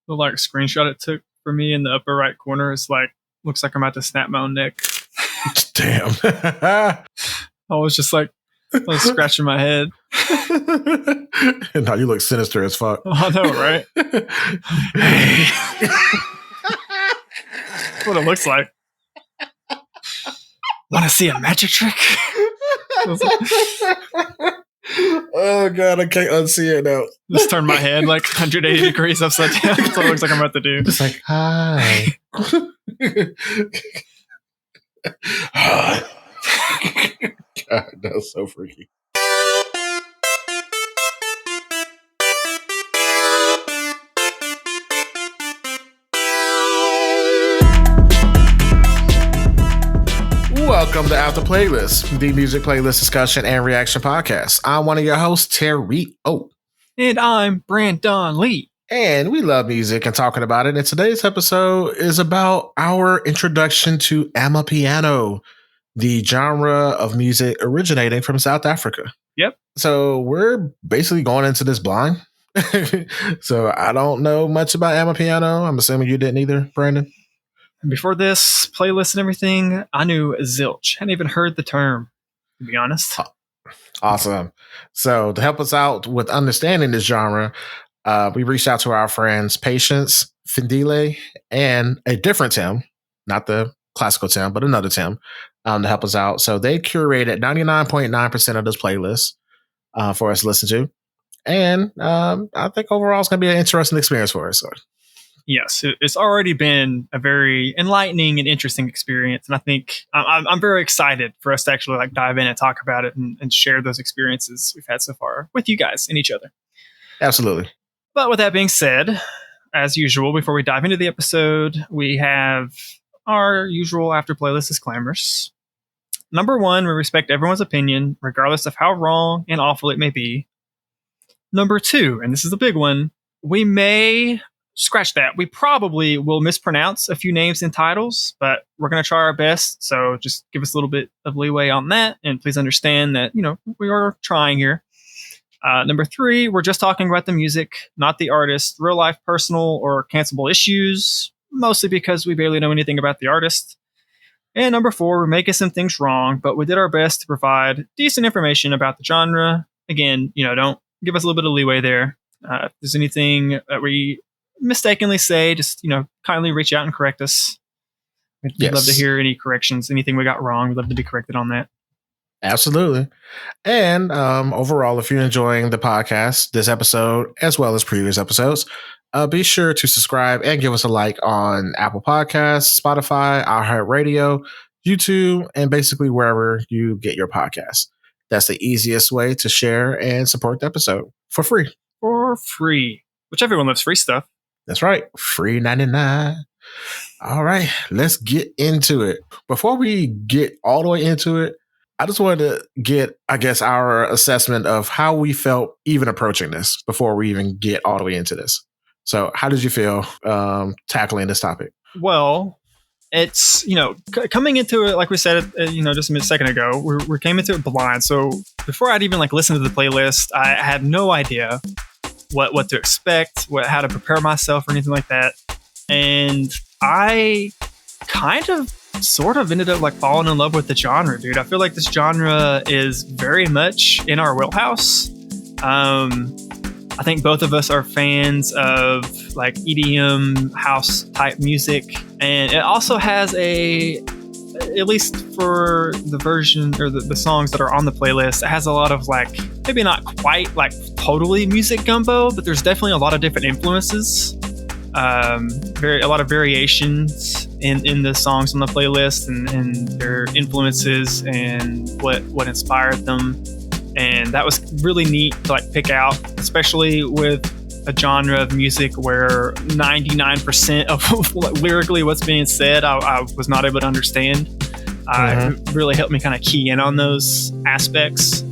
The like screenshot it took for me in the upper right corner is like, looks like I'm about to snap my own neck. Damn. I was just like, I was scratching my head. And now you look sinister as fuck. I know, right? That's what it looks like. Want to see a magic trick? Oh god, I can't unsee it now. Just turn my head like 180 degrees upside down. That's what it looks like I'm about to do. It's like, hi. God, that was so freaky. Welcome to After Playlist, the music playlist discussion and reaction podcast. I'm one of your hosts, Terry O. And I'm Brandon Lee. And we love music and talking about it. And today's episode is about our introduction to Amapiano, the genre of music originating from South Africa. Yep. So we're basically going into this blind. So I don't know much about Amapiano. I'm assuming you didn't either, Brandon. Before this playlist and everything, I knew zilch. Hadn't even heard the term, to be honest. Awesome. So to help us out with understanding this genre, we reached out to our friends Patience, Phindile, and a different Tim, not the classical Tim, but another Tim, to help us out. So they curated 99.9% of this playlist for us to listen to. And I think overall it's going to be an interesting experience for us. So. Yes, it's already been a very enlightening and interesting experience. And I think I'm very excited for us to actually like dive in and talk about it and share those experiences we've had so far with you guys and each other. Absolutely. But with that being said, as usual, before we dive into the episode, we have our usual after playlist disclaimers. Number one, we respect everyone's opinion, regardless of how wrong and awful it may be. Number two, and this is a big one, we may... Scratch that. We probably will mispronounce a few names and titles, but we're going to try our best. So just give us a little bit of leeway on that. And please understand that, we are trying here. Number three, we're just talking about the music, not the artist, real life, personal or cancelable issues, mostly because we barely know anything about the artist. And number four, we're making some things wrong, but we did our best to provide decent information about the genre. Again, don't give us a little bit of leeway there. If there's anything that we mistakenly say, just kindly reach out and correct us. We'd love to hear any corrections, anything we got wrong. We'd love to be corrected on that. Absolutely. And overall, if you're enjoying the podcast, this episode as well as previous episodes, be sure to subscribe and give us a like on Apple Podcasts, Spotify, iHeartRadio, YouTube, and basically wherever you get your podcasts. That's the easiest way to share and support the episode for free. For free, which everyone loves free stuff. That's right. Free 99. All right. Let's get into it. Before we get all the way into it, I just wanted to get, our assessment of how we felt even approaching this before we even get all the way into this. So how did you feel tackling this topic? Well, it's, coming into it, like we said, just a second ago, we came into it blind. So before I'd even listened to the playlist, I had no idea what to expect, how to prepare myself or anything like that. And I kind of sort of ended up falling in love with the genre, dude. I feel like this genre is very much in our wheelhouse. I think both of us are fans of EDM house type music. And it also has at least for the version or the songs that are on the playlist, it has a lot of maybe not quite totally music gumbo, but there's definitely a lot of different influences. A lot of variations in the songs on the playlist and their influences and what inspired them. And that was really neat to pick out, especially with a genre of music where 99% of lyrically what's being said, I was not able to understand. It really helped me kind of key in on those aspects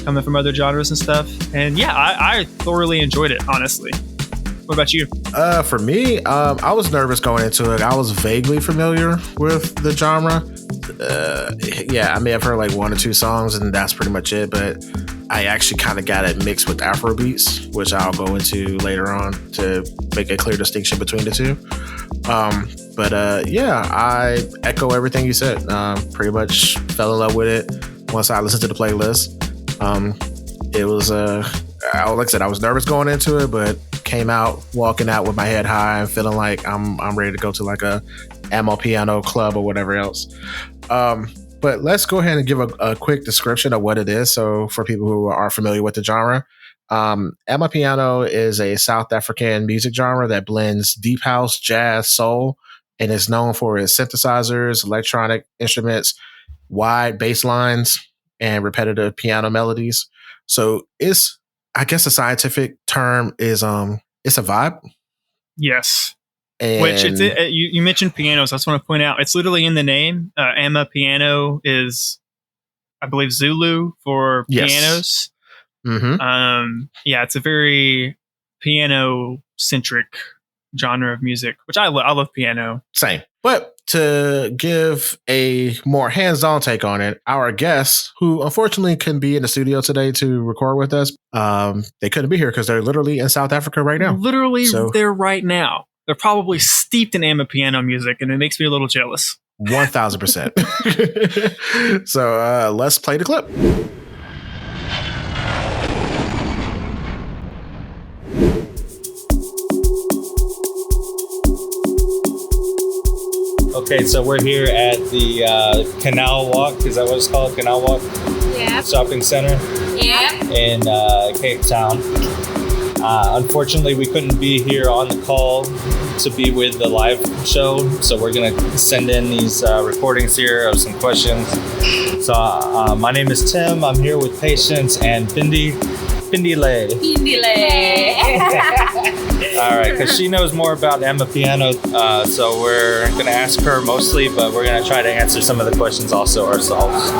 coming from other genres and stuff. And yeah, I thoroughly enjoyed it, honestly. What about you? For me, I was nervous going into it. I was vaguely familiar with the genre. I may have heard one or two songs and that's pretty much it, but I actually kind of got it mixed with Afro beats, which I'll go into later on to make a clear distinction between the two. But yeah, I echo everything you said. Pretty much fell in love with it once I listened to the playlist. It was like I said, I was nervous going into it, but came out walking out with my head high and feeling like I'm ready to go to like a Amapiano club or whatever else. But let's go ahead and give a quick description of what it is. So for people who are familiar with the genre, Amapiano is a South African music genre that blends deep house, jazz, soul, and is known for its synthesizers, electronic instruments, wide bass lines, and repetitive piano melodies. So it's, I guess the scientific term is it's a vibe. Yes. And which you mentioned pianos. I just want to point out it's literally in the name. Amapiano is, I believe, Zulu for pianos. Mm-hmm. Yeah, it's a very piano centric genre of music, which I love piano. Same. But to give a more hands-on take on it, our guests, who unfortunately couldn't be in the studio today to record with us, they couldn't be here because they're literally in South Africa right now. Literally there right now. They're probably steeped in Amapiano music, and it makes me a little jealous. 1000%. So let's play the clip. Okay, so we're here at the Canal Walk. Is that what it's called? Canal Walk? Yeah. Shopping center? Yeah. In Cape Town. Unfortunately, we couldn't be here on the call to be with the live show, so we're going to send in these recordings here of some questions. So my name is Tim. I'm here with Patience and Phindile. All right, because she knows more about Amapiano, so we're going to ask her mostly, but we're going to try to answer some of the questions also ourselves.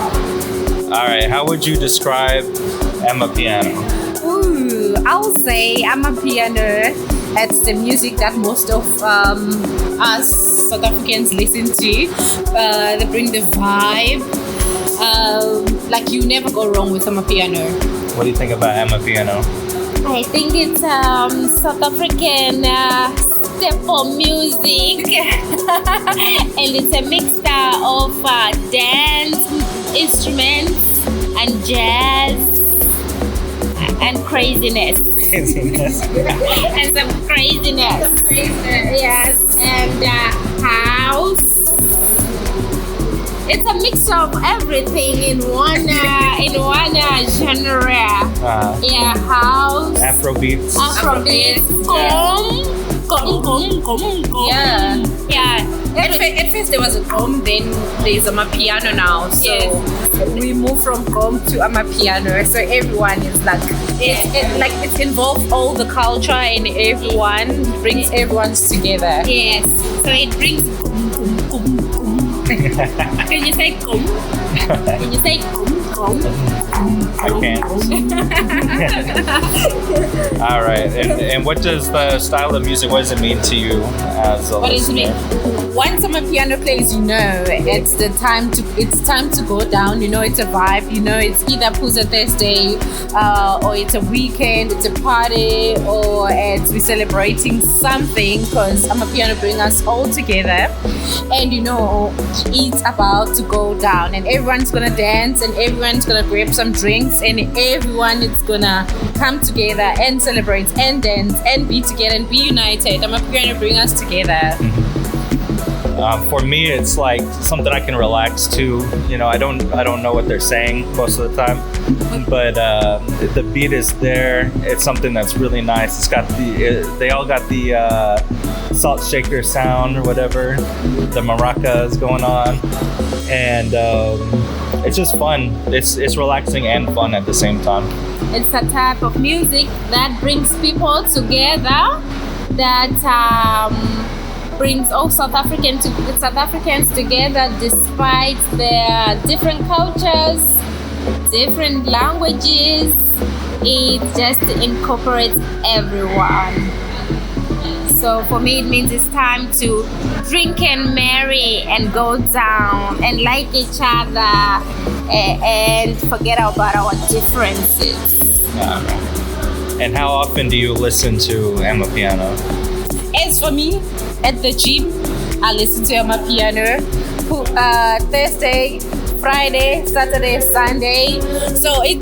All right, how would you describe Amapiano? I would say Amapiano, it's the music that most of us South Africans listen to. They bring the vibe. Like you never go wrong with Amapiano. What do you think about Amapiano? I think it's South African staple music. And it's a mixture of dance, instruments, and jazz. And craziness. And some craziness. Yes. And house. It's a mix of everything in one genre. Yeah, house. Afrobeats. Yeah. At first there was a Gqoz, then there's Amapiano now. So we move from Gqoz to Amapiano. So everyone is like, it's involved all the culture and everyone brings everyone together. Yes. So it brings Can you say Gqoz? Can you say Gqoz? I can't. All right. And what does the style of music, what does it mean to you as a listener? Once Amapiano plays, it's time to go down. It's a vibe. It's either Puza Thursday, or it's a weekend, it's a party, or we're celebrating something, because Amapiano brings us all together. And it's about to go down, and everyone's gonna dance, and everyone's gonna grab some drinks, and everyone is gonna come together and celebrate and dance and be together and be united. Amapiano bring us together. For me, it's like something I can relax to. I don't know what they're saying most of the time, but the beat is there. It's something that's really nice. It's got they all got the salt shaker sound or whatever. The maracas going on, and it's just fun. It's relaxing and fun at the same time. It's a type of music that brings people together. That brings all South Africans together despite their different cultures, different languages. It just incorporates everyone. So for me, it means it's time to drink and marry and go down and like each other and forget about our differences. And how often do you listen to Amapiano? As for me, at the gym, I listen to Amapiano. Thursday, Friday, Saturday, Sunday. So I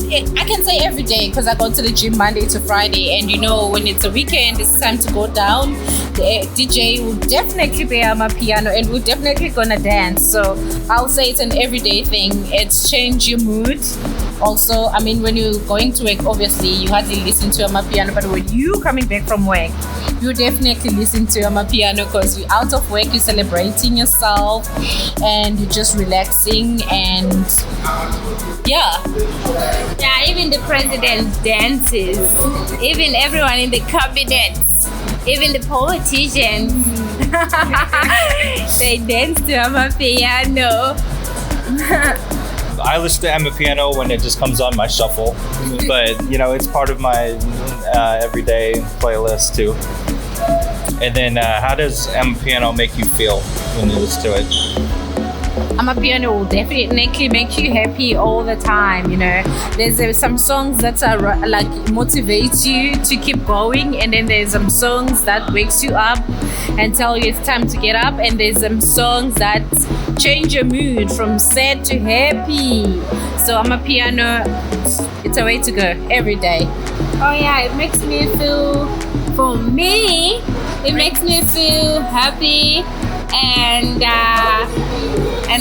can say every day because I go to the gym Monday to Friday, and when it's a weekend, it's time to go down. The DJ will definitely be Amapiano, and we're definitely gonna dance. So I'll say it's an everyday thing. It's change your mood. Also, I mean, when you're going to work, obviously you hardly listen to Amapiano, but when you coming back from work, you definitely listen to Amapiano because you're out of work, you're celebrating yourself, and you're just relaxing, and yeah, even the president dances, even everyone in the cabinet, even the politicians, they dance to Amapiano. I listen to Amapiano when it just comes on my shuffle, but it's part of my everyday playlist too. And then how does Amapiano make you feel when you listen to it? Amapiano will definitely make you happy all the time. There's some songs that are like motivate you to keep going, and then there's some songs that wakes you up and tell you it's time to get up, and there's some songs that change your mood from sad to happy. So Amapiano, it's a way to go every day. Oh yeah, it makes me feel, for me, it makes me feel happy, and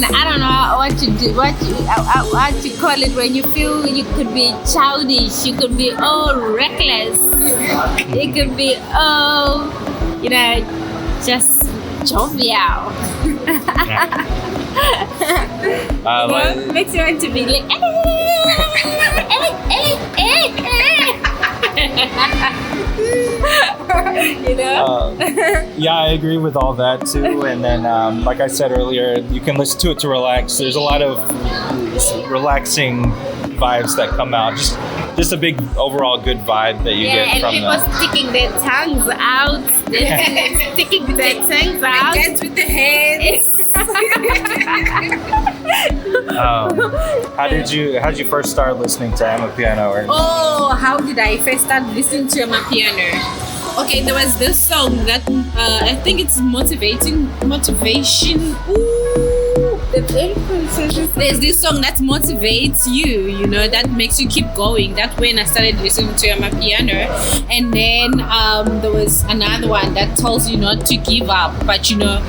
I don't know what you call it when you feel you could be childish, you could be all reckless, you could be all, just jovial. Makes you want to be like, yeah, I agree with all that too. And then, like I said earlier, you can listen to it to relax. There's a lot of relaxing vibes that come out. Just a big overall good vibe that you get from them. And people sticking their tongues out. Sticking their tongues out. Dance with the hands. How did you first start listening to Amapiano? How did I first start listening to Amapiano? Okay, there was this song that I think it's motivation. There's this song that motivates you, that makes you keep going. That's when I started listening to Amapiano. And then there was another one that tells you not to give up, but you're not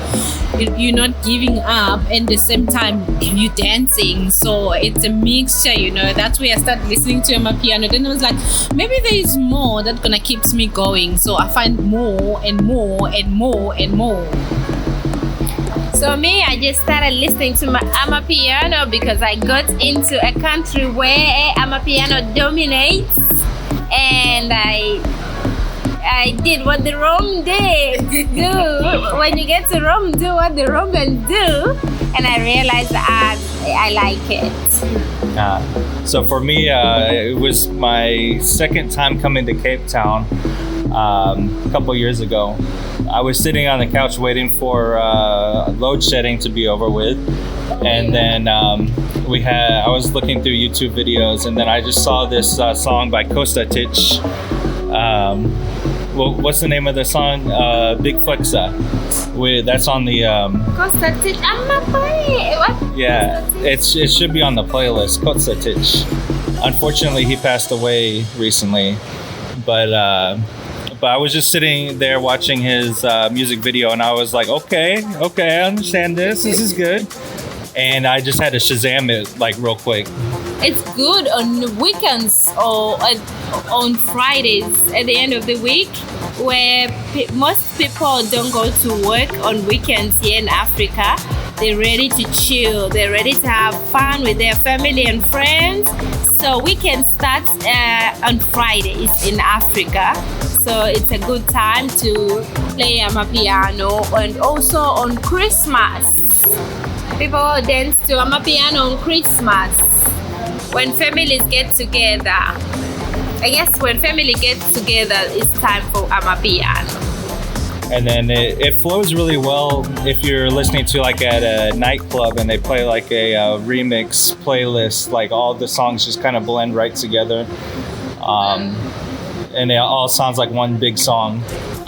giving up, and at the same time you're dancing. So it's a mixture, That's where I started listening to Amapiano. Then I was like, maybe there is more that gonna keeps me going. So I find more and more and more and more. So me, I just started listening to my Amapiano because I got into a country where Amapiano dominates, and I did what the Rome did do. When you get to Rome, do what the Romans do, and I realized that I like it. So for me, it was my second time coming to Cape Town a couple years ago. I was sitting on the couch waiting for load shedding to be over with, and then I was looking through YouTube videos, and then I just saw this song by Costa Tich. What's the name of the song? Big Flexa. That's on the Costa Tich. I'm not funny. What? Yeah, it should be on the playlist. Costa Tich. Unfortunately, he passed away recently, but I was just sitting there watching his music video, and I was like, okay, I understand this. This is good. And I just had to Shazam it like real quick. It's good on weekends or on Fridays at the end of the week, where most people don't go to work on weekends here in Africa. They're ready to chill. They're ready to have fun with their family and friends. So weekends start on Fridays in Africa. So it's a good time to play Amapiano, and also on Christmas. People dance to Amapiano on Christmas. When families get together. I guess when family gets together, it's time for Amapiano. And then it flows really well if you're listening to like at a nightclub and they play like a remix playlist, like all the songs just kind of blend right together. And it all sounds like one big song.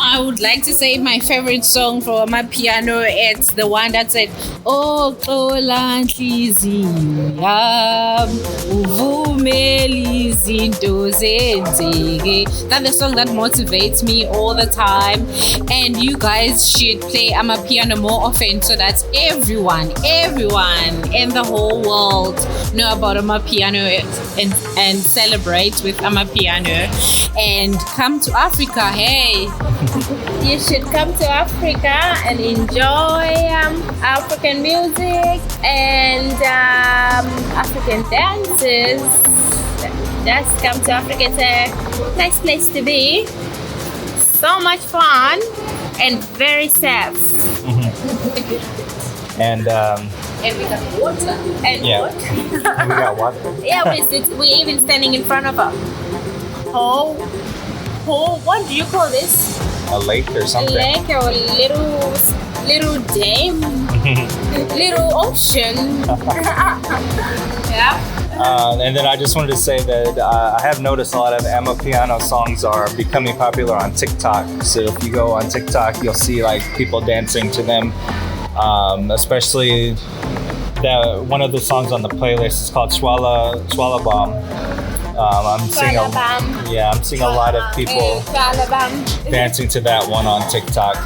I would like to say my favorite song for Amapiano. It's the one that said, "Oh, xola nhliziyo yami, uvumele izinto zenzeke." That's the song that motivates me all the time. And you guys should play Amapiano more often so that everyone in the whole world know about Amapiano and celebrate with Amapiano and come to Africa. Hey. You should come to Africa and enjoy African music and African dances. Just come to Africa. It's a nice place to be. So much fun and very safe. And And we got water. And yeah, we got water. yeah, we're even standing in front of a hole. What do you call this? A lake or A something. lake or little dam, little ocean. Yeah. And then I just wanted to say that I have noticed a lot of Amapiano songs are becoming popular on TikTok. So if you go on TikTok, you'll see like people dancing to them. Especially one of the songs on the playlist is called Tshwala Bomb. I'm seeing a lot of people dancing to that one on TikTok.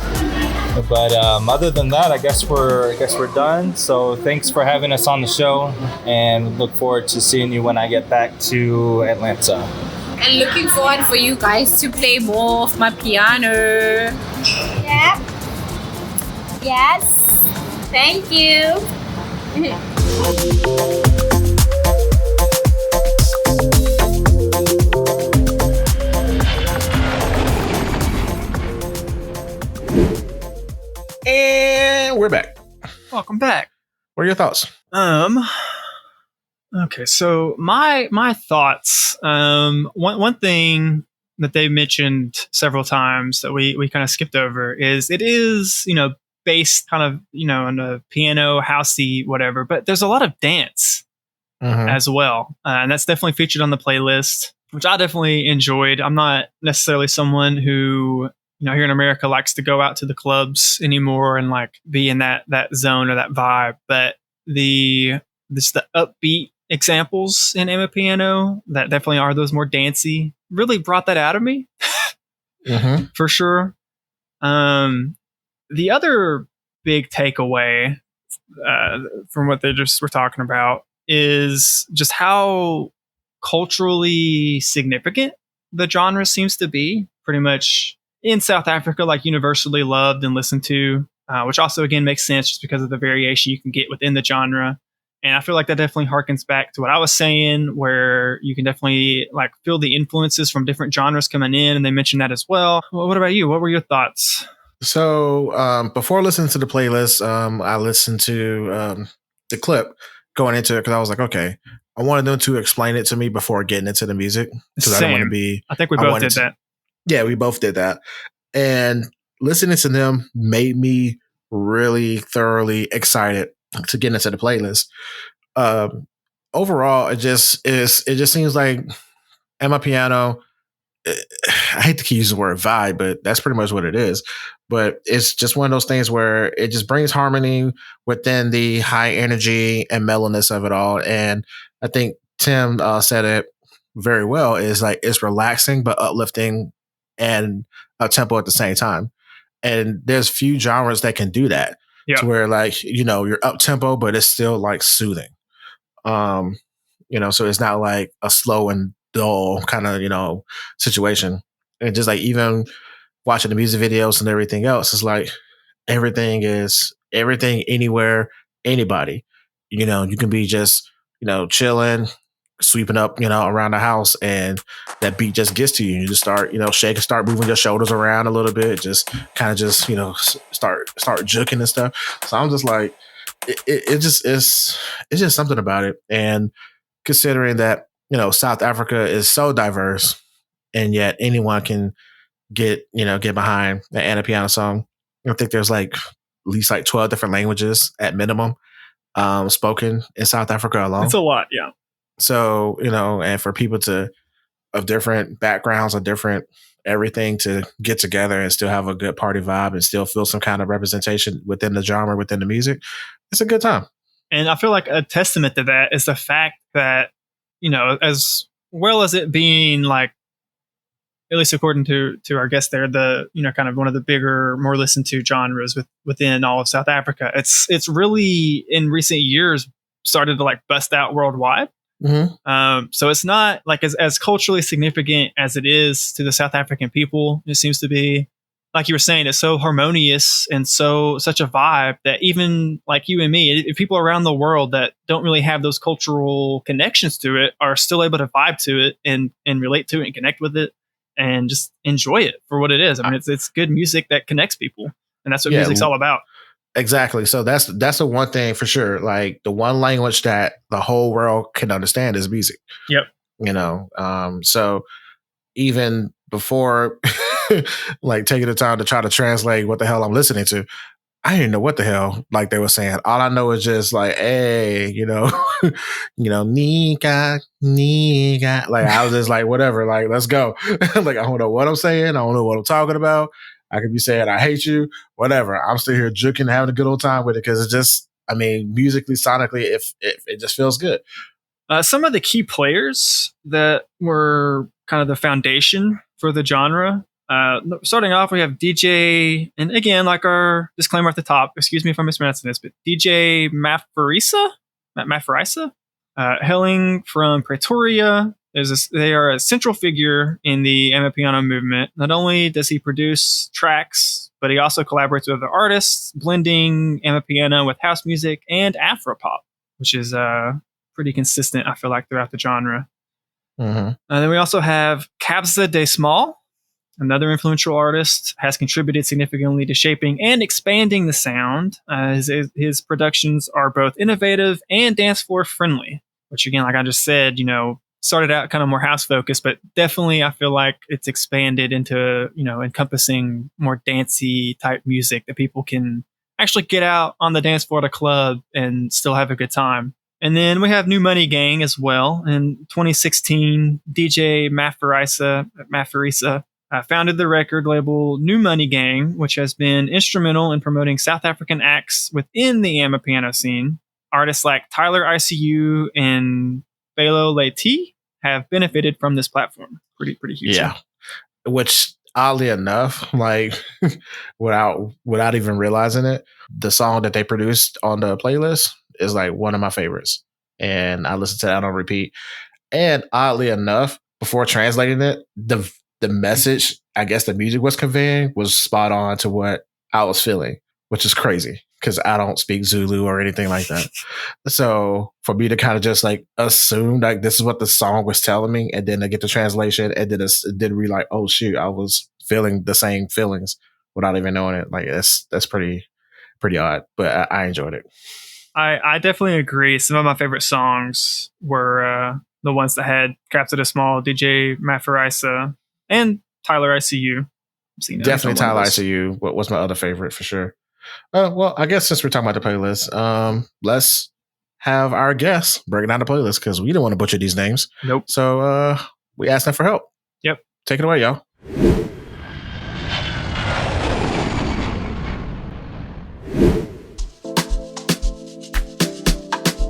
But other than that, I guess we're done. So thanks for having us on the show, and look forward to seeing you when I get back to Atlanta. And looking forward for you guys to play more of my piano. Yeah. Yes. Thank you. And we're back. Welcome back. What are your thoughts? Okay, so my thoughts. One thing that they mentioned several times that we kind of skipped over is it is, based kind of, on a piano, housey, whatever, but there's a lot of dance as well. And that's definitely featured on the playlist, which I definitely enjoyed. I'm not necessarily someone who, here in America likes to go out to the clubs anymore and like be in that zone or that vibe. But the upbeat examples in Amapiano that definitely are those more dancey really brought that out of me for sure. The other big takeaway from what they just were talking about is just how culturally significant the genre seems to be. Pretty much in South Africa, like universally loved and listened to, which also again makes sense just because of the variation you can get within the genre. And I feel like that definitely harkens back to what I was saying, where you can definitely like feel the influences from different genres coming in, and they mentioned that as well. Well, what about you? What were your thoughts? So before listening to the playlist, I listened to the clip going into it because I was like, okay, I wanted them to explain it to me before getting into the music because I don't want to be. I think we both did that. Yeah, we both did that, and listening to them made me really thoroughly excited to get into the playlist. Overall, it just seems like Amapiano. I hate to use the word vibe, but that's pretty much what it is. But it's just one of those things where it just brings harmony within the high energy and mellowness of it all. And I think Tim said it very well. Is like it's relaxing but uplifting and a tempo at the same time. And there's few genres that can do that. Yeah. To where like, you're up tempo, but it's still like soothing. So it's not like a slow and dull kind of, situation. And just like even watching the music videos and everything else, it's like everything anywhere, anybody. You can be just, chilling, sweeping up, around the house, and that beat just gets to you. You just start, shaking, start moving your shoulders around a little bit, just kind of just, start juking and stuff. So I'm just like, it's just something about it. And considering that, South Africa is so diverse, and yet anyone can get behind an Amapiano song. I think there's like at least like 12 different languages at minimum spoken in South Africa alone. It's a lot, yeah. So, and for people of different backgrounds or different everything to get together and still have a good party vibe and still feel some kind of representation within the genre, within the music, it's a good time. And I feel like a testament to that is the fact that, as well as it being like, at least according to our guest there, the kind of one of the bigger, more listened to genres within all of South Africa. It's really in recent years started to like bust out worldwide. Mm-hmm. So it's not like as culturally significant as it is to the South African people. It seems to be, like you were saying, it's so harmonious and such a vibe that even like you and me, if people around the world that don't really have those cultural connections to it are still able to vibe to it and relate to it and connect with it and just enjoy it for what it is. I mean, it's good music that connects people, and that's what music's all about. Exactly. So that's the one thing for sure. Like the one language that the whole world can understand is music. Yep. So even before like taking the time to try to translate what the hell I'm listening to, I didn't know what the hell like they were saying. All I know is just like, hey, Nika. Like I was just like, whatever, like let's go. Like I don't know what I'm saying. I don't know what I'm talking about. I could be saying I hate you, whatever. I'm still here juking, having a good old time with it because it's just, I mean, musically, sonically, if it just feels good. Some of the key players that were kind of the foundation for the genre. Starting off, we have DJ, and again, like our disclaimer at the top, excuse me if I'm mispronouncing this, but DJ Maphorisa, hailing from Pretoria. They are a central figure in the Amapiano movement. Not only does he produce tracks, but he also collaborates with other artists, blending Amapiano with house music and Afropop, which is pretty consistent, I feel like, throughout the genre. Mm-hmm. And then we also have Kabza, another influential artist, has contributed significantly to shaping and expanding the sound. His productions are both innovative and dance floor friendly, which again, like I just said, started out kind of more house focused, but definitely I feel like it's expanded into, encompassing more dancey type music that people can actually get out on the dance floor at a club and still have a good time. And then we have New Money Gang as well. In 2016, DJ Maphorisa founded the record label New Money Gang, which has been instrumental in promoting South African acts within the Amapiano scene. Artists like Tyler ICU and Phindile have benefited from this platform. Pretty huge. Yeah. Which oddly enough, like without even realizing it, the song that they produced on the playlist is like one of my favorites. And I listen to that on repeat. And oddly enough, before translating it, the message, I guess the music was conveying was spot on to what I was feeling, which is crazy because I don't speak Zulu or anything like that. So for me to kind of just like assume like this is what the song was telling me, and then I get the translation, and then we like, oh shoot, I was feeling the same feelings without even knowing it. Like that's pretty odd, but I enjoyed it. I definitely agree. Some of my favorite songs were the ones that had Kabza, DJ Maphorisa, and Tyler ICU. Definitely Tyler ICU was my other favorite for sure. Well, I guess since we're talking about the playlist, let's have our guests break down the playlist because we don't want to butcher these names. Nope. So we asked them for help. Yep. Take it away, y'all.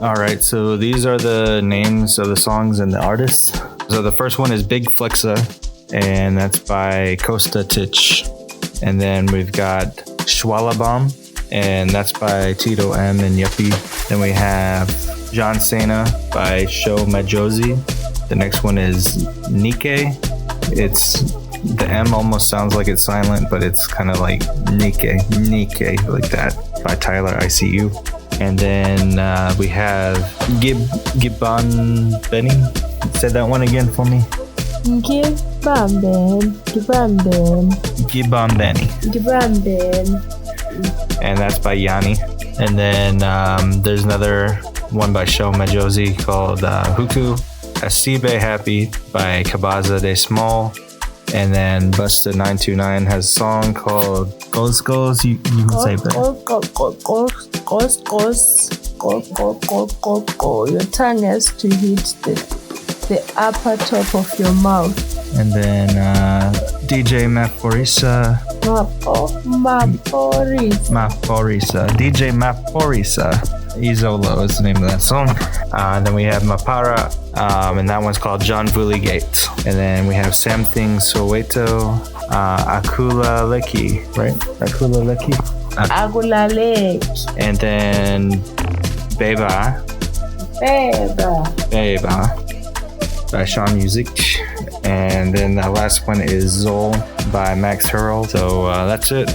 All right, so these are the names of the songs and the artists. So the first one is Big Flexa, and that's by Costa, Tich. And then we've got Tshwala, and that's by TitoM and Yuppe. Then we have Cena by Sho Madjozi. The next one is Mnike. The M almost sounds like it's silent, but it's kind of like Mnike, like that, by Tyler ICU. And then we have Ngibambeni. Say that one again for me. Ngibambeni. And that's by YANII. And then there's another one by Sho Madjozi called Huku. Asibe Happy by Kabza. And then Busta 929 has a song called Gqoz. You can say that. Gqoz. Your tongue has to hit the upper top of your mouth. And then DJ Maphorisa. Maphorisa. DJ Maphorisa. Izolo is the name of that song. Then we have Mapara, and that one's called John Vuli Gate. And then we have Something Soweto, Akula Leki, right? Akula Leki. And then Beba by Sean Music. And then the last one is Zol by Max Hurl. So that's it.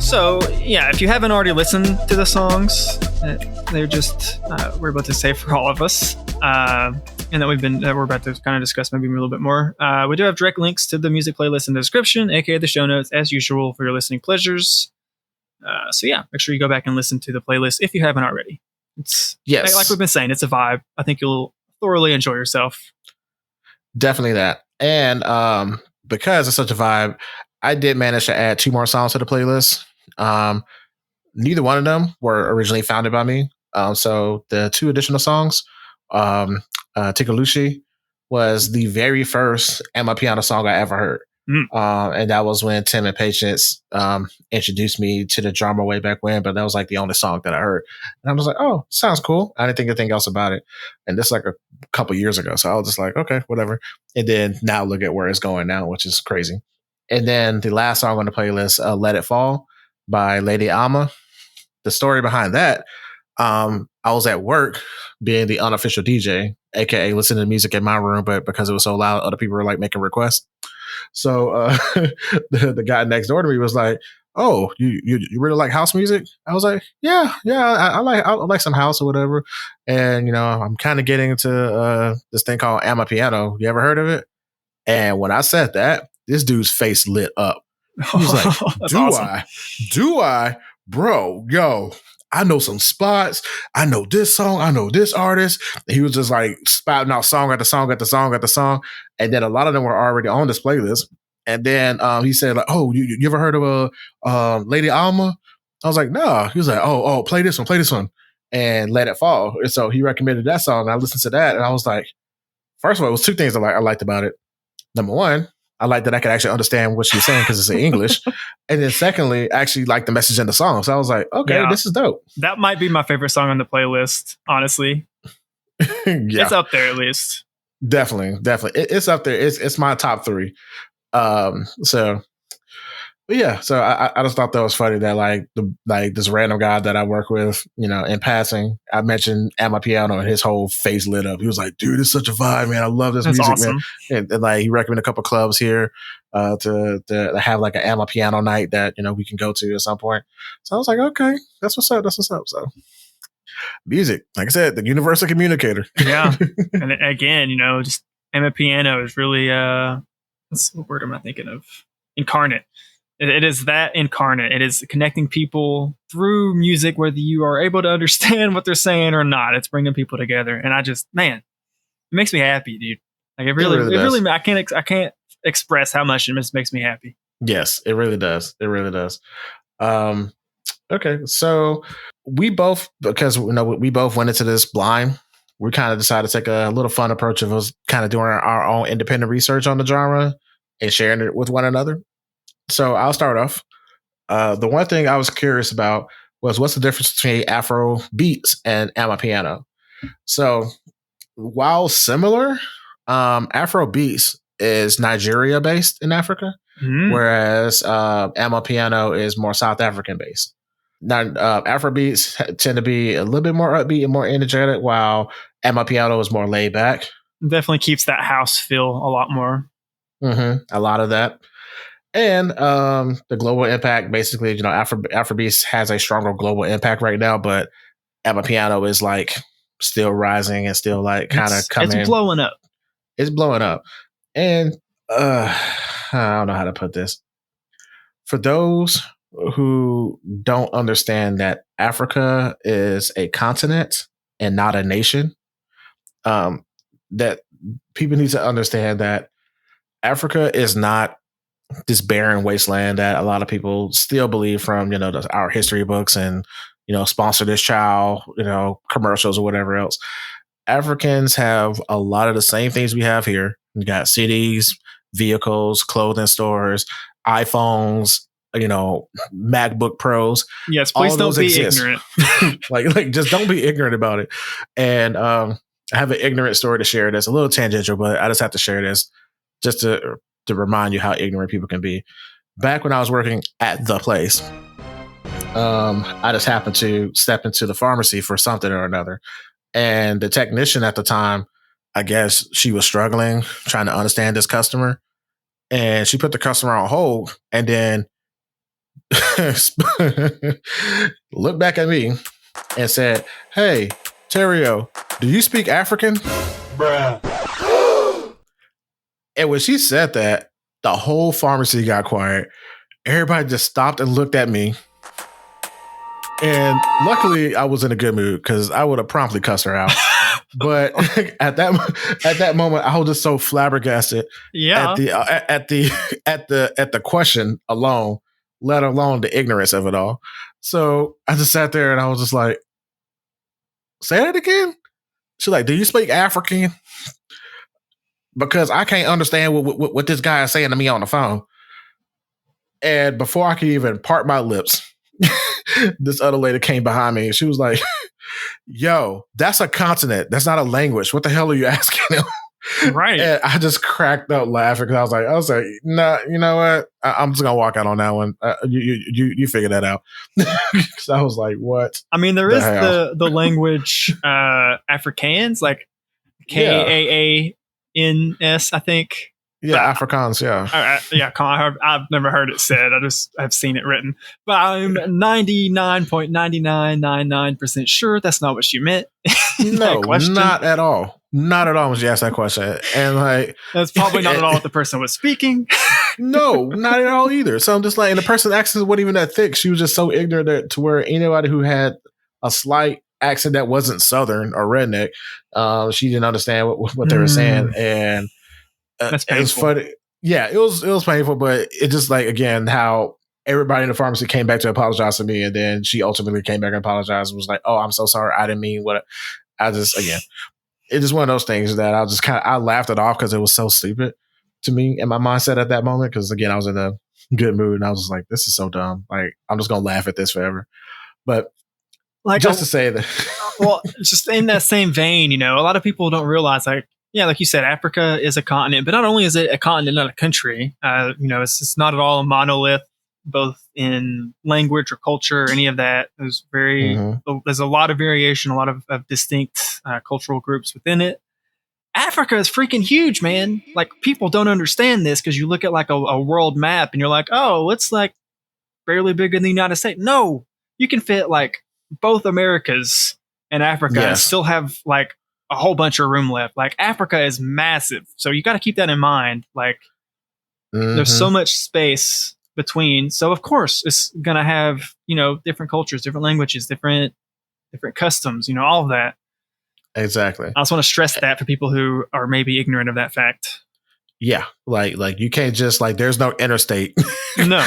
So, yeah, if you haven't already listened to the songs, they're just, we're about to say for all of us, and that we're about to kind of discuss maybe a little bit more. We do have direct links to the music playlist in the description, aka the show notes, as usual, for your listening pleasures. So, yeah, make sure you go back and listen to the playlist if you haven't already. It's, yes, like we've been saying, it's a vibe. I think you'll thoroughly enjoy yourself. Definitely that. And because it's such a vibe, I did manage to add 2 more songs to the playlist. Neither one of them were originally founded by me. So the 2 additional songs, Tikalushi was the very first Amapiano song I ever heard. And that was when Tim and Patience introduced me to the drama way back when, but that was like the only song that I heard. And I was like, oh, sounds cool. I didn't think anything else about it. And this like a couple years ago. So I was just like, okay, whatever. And then now look at where it's going now, which is crazy. And then the last song on the playlist, Let It Fall by Lady Alma. The story behind that, I was at work being the unofficial DJ, aka listening to music in my room, but because it was so loud, other people were like making requests. So the guy next door to me was like, "Oh, you really like house music?" I was like, "Yeah, I like some house or whatever." And you know, I'm kind of getting into this thing called Amapiano. You ever heard of it? And when I said that, this dude's face lit up. He was like, Do I? Bro, yo, I know some spots. I know this song. I know this artist." And he was just like spouting out song after song after song after song. And then a lot of them were already on this playlist. And then he said, like, "Oh, you ever heard of Lady Alma?" I was like, "No." He was like, oh, play this one. And Let It Fall. And so he recommended that song. And I listened to that. And I was like, first of all, it was 2 things I liked about it. Number one, I like that I could actually understand what she's saying because it's in English. And then secondly, I actually like the message in the song. So I was like, okay, This is dope. That might be my favorite song on the playlist, honestly. Yeah. It's up there at least. Definitely. It's up there. It's my top 3. So I just thought that was funny that like this random guy that I work with, you know, in passing, I mentioned Amapiano and his whole face lit up. He was like, "Dude, it's such a vibe, man. I love this music, awesome, man." And like he recommended a couple clubs here to have like an Amapiano night that, you know, we can go to at some point. So I was like, okay, that's what's up. So music, like I said, the universal communicator. Yeah. And again, you know, just Amapiano is really what's the word am I thinking of? Incarnate. It is that incarnate. It is connecting people through music, whether you are able to understand what they're saying or not. It's bringing people together, and it makes me happy, dude. Like it really. I can't express how much it just makes me happy. Yes, it really does. Okay, so we both, because you know we both went into this blind, we kind of decided to take a little fun approach of us kind of doing our own independent research on the genre and sharing it with one another. So I'll start off. The one thing I was curious about was what's the difference between Afro beats and Amapiano. So while similar, Afro beats is Nigeria based in Africa, whereas Amapiano is more South African based. Now, Afro beats tend to be a little bit more upbeat and more energetic, while Amapiano is more laid back. Definitely keeps that house feel a lot more. A lot of that. And the global impact, basically, you know, Afrobeats has a stronger global impact right now, but Amapiano is like still rising and still like kind of coming. It's blowing up. It's blowing up. And I don't know how to put this. For those who don't understand that Africa is a continent and not a nation, that people need to understand that Africa is not this barren wasteland that a lot of people still believe from, you know, our history books and, you know, sponsor this child, you know, commercials or whatever else. Africans have a lot of the same things we have here. You got cities, vehicles, clothing stores, iPhones, MacBook Pros. Yes, please don't be ignorant. like just don't be ignorant about it. And I have an ignorant story to share that's a little tangential, but I just have to share this just to remind you how ignorant people can be. Back when I was working at the place, I just happened to step into the pharmacy for something or another. And the technician at the time, I guess she was struggling, trying to understand this customer. And she put the customer on hold and then looked back at me and said, "Hey, Terrio, do you speak African?" Bruh. And when she said that, the whole pharmacy got quiet. Everybody just stopped and looked at me. And luckily, I was in a good mood because I would have promptly cussed her out. But at that moment, I was just so flabbergasted at the question alone, let alone the ignorance of it all. So I just sat there and I was just like, "Say that again." She's like, "Do you speak African?" Because I can't understand what this guy is saying to me on the phone. And before I could even part my lips, this other lady came behind me and she was like, "Yo, that's a continent. That's not a language. What the hell are you asking him?" Right. And I just cracked up laughing because I was like, "Nah, you know what? I'm just gonna walk out on that one. You figure that out." So I was like, "What?" I mean, there is the language Afrikaans, like Kaans, I think. Yeah, Afrikaans, yeah. I've never heard it said. I've seen it written. But I'm 99.9999% sure that's not what she meant. No, not at all. Not at all when she asked that question. And like, that's probably not at all what the person was speaking. No, not at all either. So I'm just like, and the person's accent wasn't even that thick. She was just so ignorant to where anybody who had a slight accent that wasn't Southern or redneck, she didn't understand what they were saying. And that's painful. It was funny. Yeah, it was painful, but it just like, again, how everybody in the pharmacy came back to apologize to me. And then she ultimately came back and apologized and was like, "Oh, I'm so sorry. I didn't mean what it's just one of those things that I laughed it off because it was so stupid to me in my mindset at that moment. Because again, I was in a good mood and I was just like, "This is so dumb. Like, I'm just going to laugh at this forever." But like, just to say that, well, just in that same vein, a lot of people don't realize, like you said, Africa is a continent, but not only is it a continent, not a country. It's not at all a monolith, both in language or culture or any of that. There's there's a lot of variation, a lot of distinct cultural groups within it. Africa is freaking huge, man. Like, people don't understand this because you look at like a world map and you're like, "Oh, it's like barely bigger than the United States." No, you can fit like both Americas and Africa and still have like a whole bunch of room left. Like, Africa is massive. So you got to keep that in mind. Like, there's so much space between. So of course it's going to have, different cultures, different languages, different customs, all of that. Exactly. I just want to stress that for people who are maybe ignorant of that fact. Yeah. Like you can't just there's no interstate, no,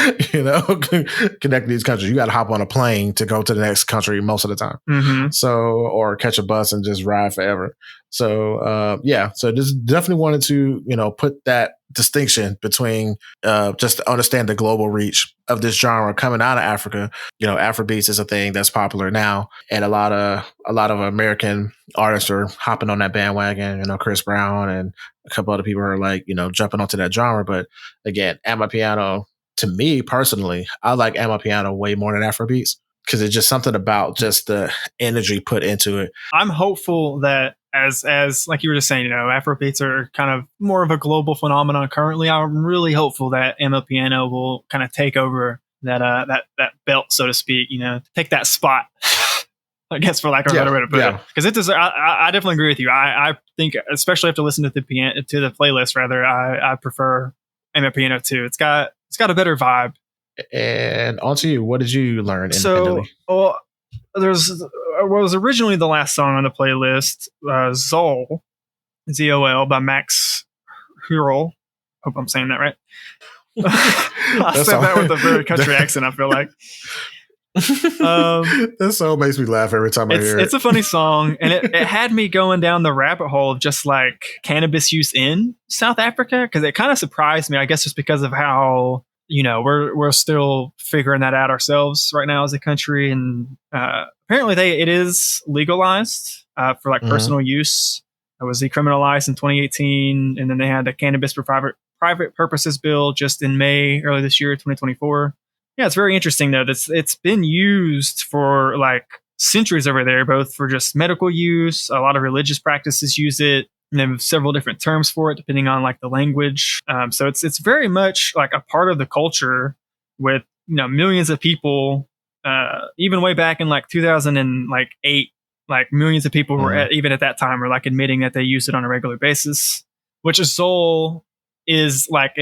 connect these countries. You got to hop on a plane to go to the next country most of the time. Mm-hmm. So, or catch a bus and just ride forever. So, so just definitely wanted to, put that distinction between, just to understand the global reach of this genre coming out of Africa. Afrobeats is a thing that's popular now, and a lot of American artists are hopping on that bandwagon. Chris Brown and a couple other people are jumping onto that genre. But again, Amapiano, to me personally, I like Amapiano way more than Afrobeats because it's just something about just the energy put into it. I'm hopeful that as like you were just saying, Afrobeats are kind of more of a global phenomenon currently. I'm really hopeful that Amapiano will kind of take over that belt, so to speak. Take that spot. I guess, for lack of a better way to put it, because it does. I definitely agree with you. I think, especially after listening to the playlist, rather, I prefer Amapiano too. It's got a better vibe. And on to you. What did you learn independently? So, there's what was originally the last song on the playlist, Zol, ZOL by Max Hurl. Hope I'm saying that right. I said that with a very country accent, I feel like. That song makes me laugh every time I hear it. It's a funny song, and it had me going down the rabbit hole of just like cannabis use in South Africa, because it kind of surprised me, I guess, just because of how, you know, we're still figuring that out ourselves right now as a country, and apparently it is legalized for like personal use. It was decriminalized in 2018, and then they had the cannabis for private purposes bill just in May early this year, 2024. Yeah, it's very interesting though. It's been used for like centuries over there, both for just medical use. A lot of religious practices use it, and they have several different terms for it depending on like the language. So it's very much like a part of the culture with, you know, millions of people. Even way back in like 2008, like millions of people were even at that time were like admitting that they use it on a regular basis. Which is soul is like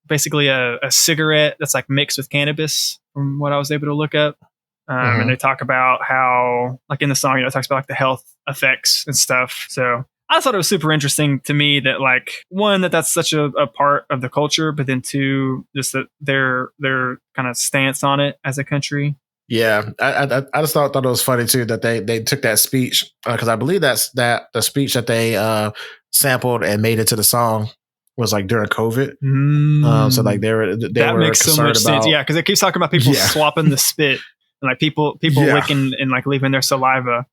basically a cigarette that's like mixed with cannabis, from what I was able to look up. And they talk about how, like in the song, you know, it talks about like the health effects and stuff. So I just thought it was super interesting to me that, like, one, that's such a part of the culture, but then two, just that their kind of stance on it as a country. Yeah, I just thought it was funny too that they took that speech, because I believe that's the speech that they sampled and made into the song was like during COVID. So like they were makes so much sense. Yeah, because it keeps talking about people swapping the spit and like people licking and like leaving their saliva.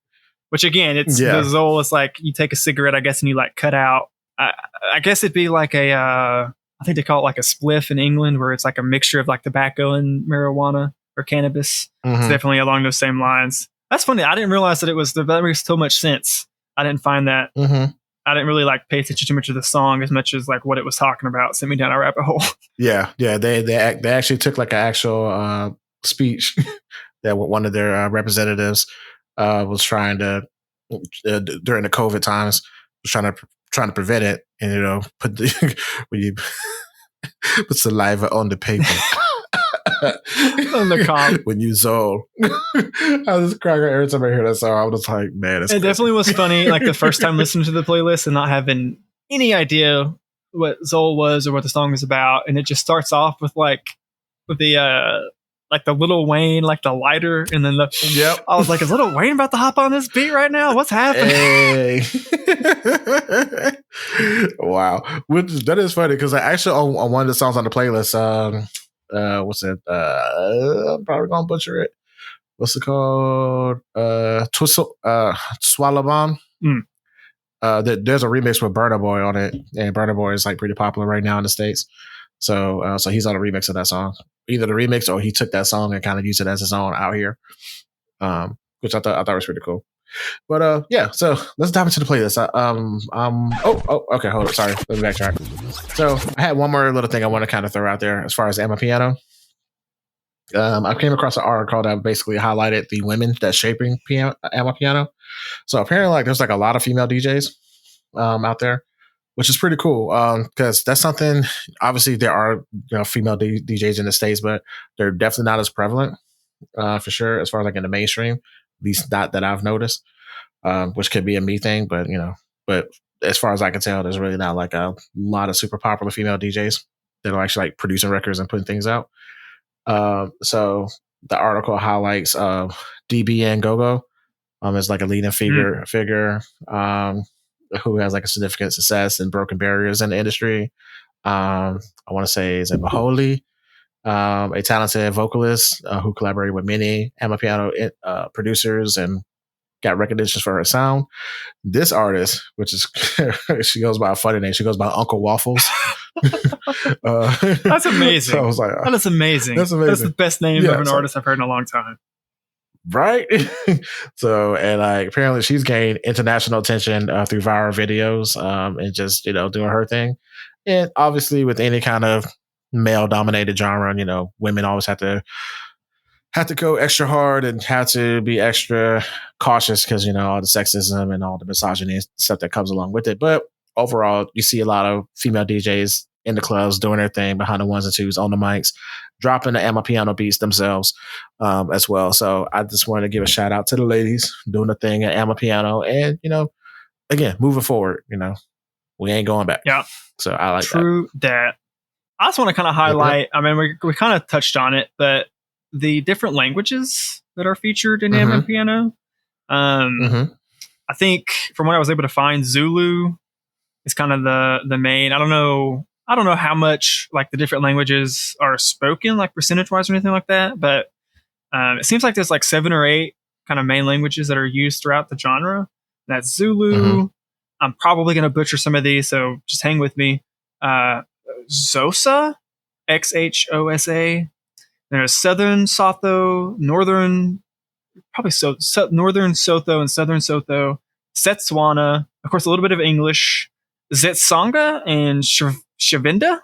Which again, it's the Zoll. It's like you take a cigarette, I guess, and you like cut out. I guess it'd be like I think they call it like a spliff in England, where it's like a mixture of like tobacco and marijuana or cannabis. It's definitely along those same lines. That's funny. I didn't realize that that makes so much sense. I didn't find that. I didn't really like pay attention too much to the song as much as like what it was talking about. Sent me down a rabbit hole. Yeah. They actually took like an actual speech that one of their representatives was trying to during the COVID times, was trying to prevent it, and you know, put saliva on the paper. On the comp. When you Zoll. I was crying every time I hear that song. I was like, man, it definitely was funny. Like the first time listening to the playlist and not having any idea what Zoll was or what the song was about, and it just starts off with the Lil Wayne, like the lighter, and then I was like, is Lil Wayne about to hop on this beat right now? What's happening? Hey. Wow. That is funny, because I actually on one of the songs on the playlist, what's it? I'm probably gonna butcher it. What's it called? Tshwala. There's a remix with Burna Boy on it, and Burna Boy is like pretty popular right now in the States. So he's on a remix of that song. Either the remix or he took that song and kind of used it as his own out here, which I thought was pretty cool. But yeah, so let's dive into the playlist. Okay, hold on. Sorry, let me backtrack. So I had one more little thing I want to kind of throw out there as far as Amapiano. I came across an article that basically highlighted the women that's shaping Amapiano. So apparently, like, there's like a lot of female DJs out there, which is pretty cool, because that's something. Obviously, there are female DJs in the States, but they're definitely not as prevalent for sure as far as like in the mainstream. At least not that I've noticed, which could be a me thing, but but as far as I can tell, there's really not like a lot of super popular female DJs that are actually like producing records and putting things out. So the article highlights DBN Gogo as like a leading figure who has like a significant success and broken barriers in the industry. I want to say is Maholi, a talented vocalist who collaborated with many Amapiano producers and got recognition for her sound. This artist, which is she goes by a funny name. She goes by Uncle Waffles. That's amazing. So I was like, that is amazing. That's amazing. That's the best name of an artist I've heard in a long time. Right? So, and like apparently she's gained international attention through viral videos and just doing her thing. And obviously with any kind of male dominated genre, women always have to go extra hard and have to be extra cautious because all the sexism and all the misogyny and stuff that comes along with it. But overall, you see a lot of female DJs in the clubs doing their thing behind the ones and twos on the mics, dropping the Amapiano beats themselves as well. So I just wanted to give a shout out to the ladies doing the thing at Amapiano, and again, moving forward, we ain't going back. Yeah. So I like that. I just want to kind of highlight. I mean, we kind of touched on it, but the different languages that are featured in Amapiano. I think from what I was able to find, Zulu is kind of the main. I don't know how much like the different languages are spoken, like percentage wise or anything like that. But it seems like there's like 7 or 8 kind of main languages that are used throughout the genre. That's Zulu. I'm probably going to butcher some of these, so just hang with me. Xhosa, Xhosa. There's Southern Sotho, Northern, probably Northern Sotho and Southern Sotho, Setswana, of course, a little bit of English, Zetsonga, and Shavinda.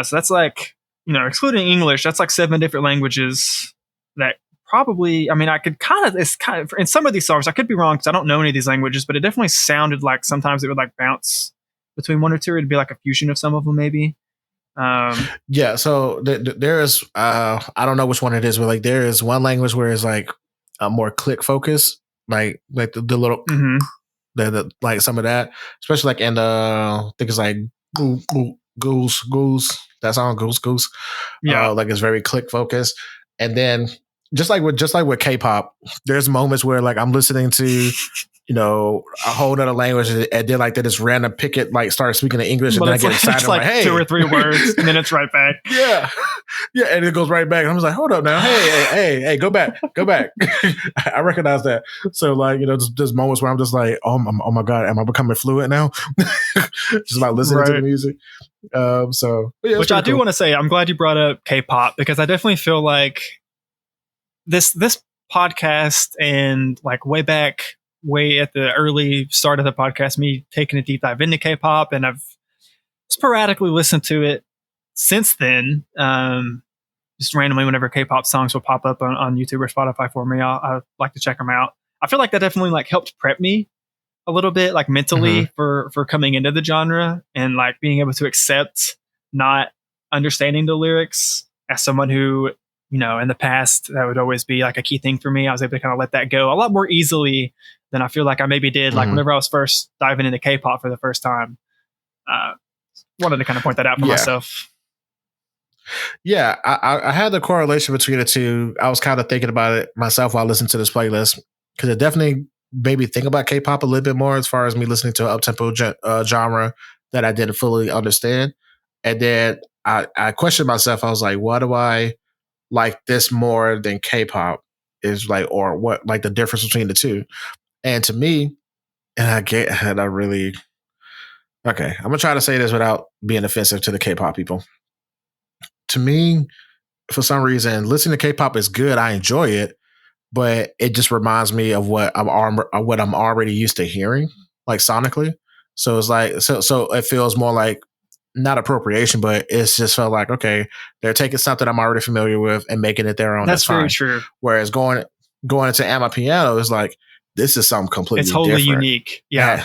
So that's like, excluding English, that's like 7 different languages that probably, it's kind of, in some of these songs, I could be wrong because I don't know any of these languages, but it definitely sounded like sometimes it would like bounce between one or two. It'd be like a fusion of some of them, maybe. Yeah, so there is, I don't know which one it is, but like there is one language where it's like a more click focus, like the little, the like some of that, especially like in I think it's like goose, that song goose. Yeah, like it's very click focused, and then just like with K-pop, there's moments where like I'm listening to a whole other language, and then like they just random pick it, like start speaking in English, and then I get excited. It's like hey. 2 or 3 words, and then it's right back. Yeah, and it goes right back. And I'm just like, hold up now, hey, go back. I recognize that. So like there's moments where I'm just like, oh my god, am I becoming fluent now? Just about listening to the music. Which I do want to say, I'm glad you brought up K-pop because I definitely feel like this podcast and like way at the early start of the podcast, me taking a deep dive into K-pop, and I've sporadically listened to it since then. Just randomly, whenever K-pop songs will pop up on YouTube or Spotify for me, I like to check them out. I feel like that definitely like helped prep me a little bit, like mentally for coming into the genre and like being able to accept not understanding the lyrics as someone who, in the past, that would always be like a key thing for me. I was able to kind of let that go a lot more easily than I feel like I maybe did like whenever I was first diving into K-pop for the first time. Wanted to kind of point that out for myself. Yeah, I had the correlation between the two. I was kind of thinking about it myself while listening to this playlist because it definitely made me think about K-pop a little bit more as far as me listening to an up-tempo genre that I didn't fully understand. And then I questioned myself. I was like, why do I like this more than K-pop is like, or what, like the difference between the two? And to me, I'm gonna try to say this without being offensive to the K-pop people. To me, for some reason, listening to K-pop is good. I enjoy it, but it just reminds me of what I'm already used to hearing, like sonically. So it's like, so it feels more like not appropriation, but it's just felt like, okay, they're taking something I'm already familiar with and making it their own. That's very true. Whereas going into Amapiano is like, this is something completely different. It's wholly unique. Yeah.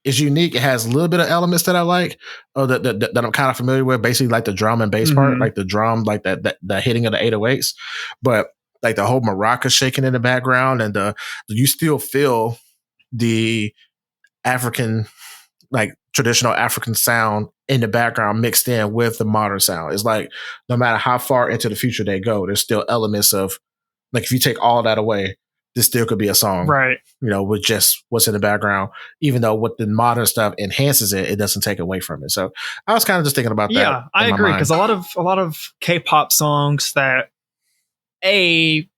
It's unique. It has a little bit of elements that I like, that I'm kind of familiar with, basically like the drum and bass part, like the drum, like the hitting of the 808s, but like the whole maraca shaking in the background, and you still feel the African, like traditional African sound in the background mixed in with the modern sound. It's like no matter how far into the future they go, there's still elements of, like, if you take all that away, this still could be a song, right? With just what's in the background, even though what the modern stuff enhances it, it doesn't take away from it. So I was kind of just thinking about that. Yeah, I agree, because a lot of K-pop songs that kind